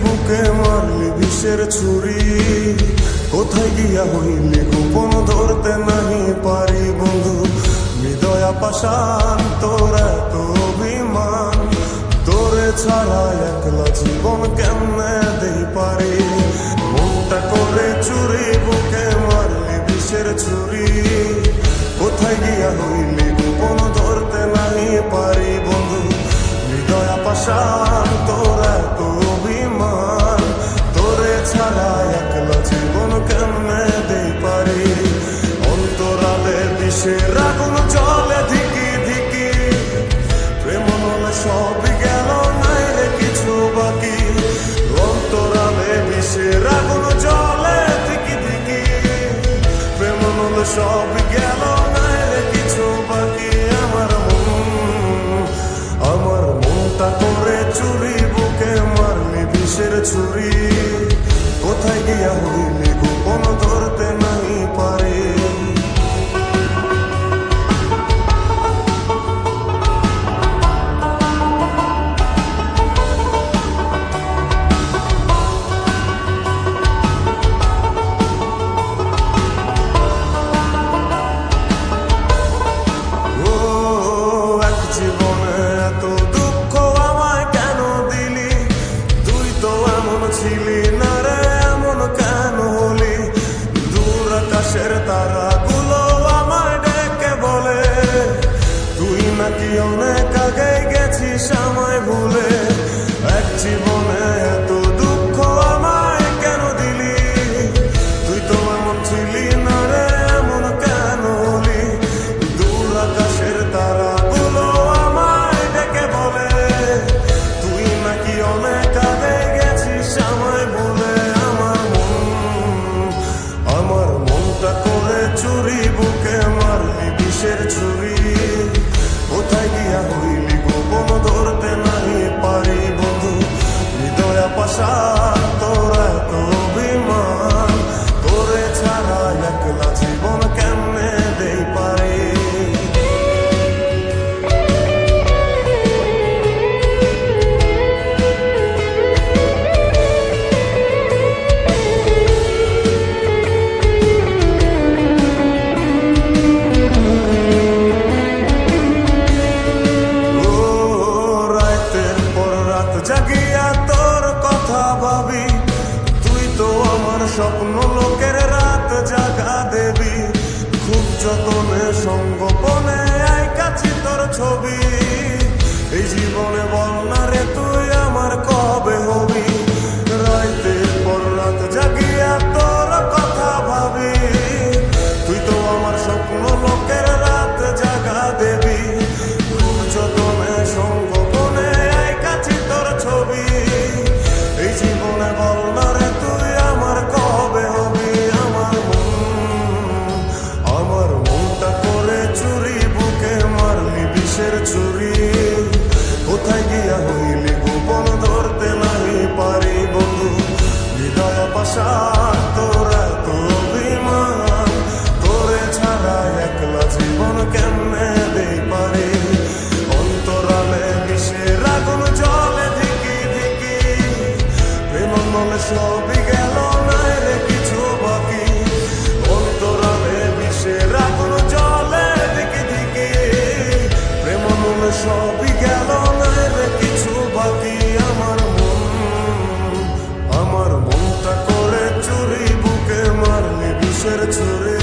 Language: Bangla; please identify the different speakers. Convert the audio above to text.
Speaker 1: বুকে মারলি বিষের ছুরি, কোথায় গিয়া হইলি গোপন ধরতে নাহি পারি বন্ধু। হৃদয়া পাষাণ তোর এত অভিমান, তোরে ছাড়া একলা জীবন কেমনে দেই পারি। মনটা করে চুরি বুকে মারলি বিষের ছুরি, কোথায় গিয়া হইলি গোপন ধরতে নাহি পারি বন্ধু। হৃদয়া পাষাণ তোর এত অভিমান, তোরে ছাড়া একলা জীবন কেমনে দেই পারি। অন্তরালে বিষের আগুন জ্বলে ধিকি ধিকি, প্রেম হলে সবই গেল নাই রে কিছু বাকি। অন্তরালে বিষের আগুন জ্বলে ধিকি ধিকি, প্রেম হলে সবই গেল নাই রে কিছু বাকি। আমার মনটা করে চুরি বুকে মারলি বিষের ছুরি, কোথায় গিয়া হইলি গোপন ধরতে নাই পারি। ছিলি না রে এমন কেন হলি, দূর আকাশের তারাগুলো আমায় ডেকে বলে, তুই নাকি অনেক আগে গেছিস আমায় ভুলে। এক জীবনে এত দুঃখ আমায় কেন দিলি, তুই তো এমন ছিলি না রে এমন কেন হলি। দূর আকাশের তারাগুলো আমায় ডেকে বলে, তুই নাকি অনেক আগে আমায় বলে। আমার মনটা করে চুরি বুকে মারলি বিষের ছুরি, কোথায় গিয়া হইলি গোপন ধরতে নাহি পারি বন্ধু। হৃদয়া পাষাণ তোর এত অভিমান, তোরে ছাড়া একলা জীবন কেমনে দেই পারি। জাগিয়া তোর কথা ভাবি, তুই তো আমার স্বপ্ন লোকের রাত জাগা দেবী। খুব যতনে সঙ্গোপনে আইকাছি তোর ছবি, এই জীবনে বল না রে তুই আমার কবে হবি। রাতের পর রাত জাগিয়া তোর কথা ভাবি, তুই তো আমার স্বপ্ন লোকের রাত জাগা দেবী। খুব যতনে সঙ্গোপনে আইকাছি তোর ছবি, এই জীবনে বল না রে তুই আমার কবে হবি। আমার মনটা করে চুরি বুকে মারলি বিষের ছুরি, কোথায় গিয়া হইলি গোপন ধরতে নাহি পারি বন্ধু। হৃদয় পাষাণ তোর এত অভিমান, তোরে ছাড়া একলা জীবন কেমনে দেই পারি। অন্তরালে বিষের আগুন জ্বলে ধিকি ধিকি, প্রেম মনে সবই গেল নাই রে কিছু বাকি। অন্তরালে বিষের আগুন জ্বলে ধিকি ধিকি, প্রেম মনে সবই গেল নাই রে কিছু বাকি। আমার মনটা করে চুরি বুকে মারলি বিষের ছুরি।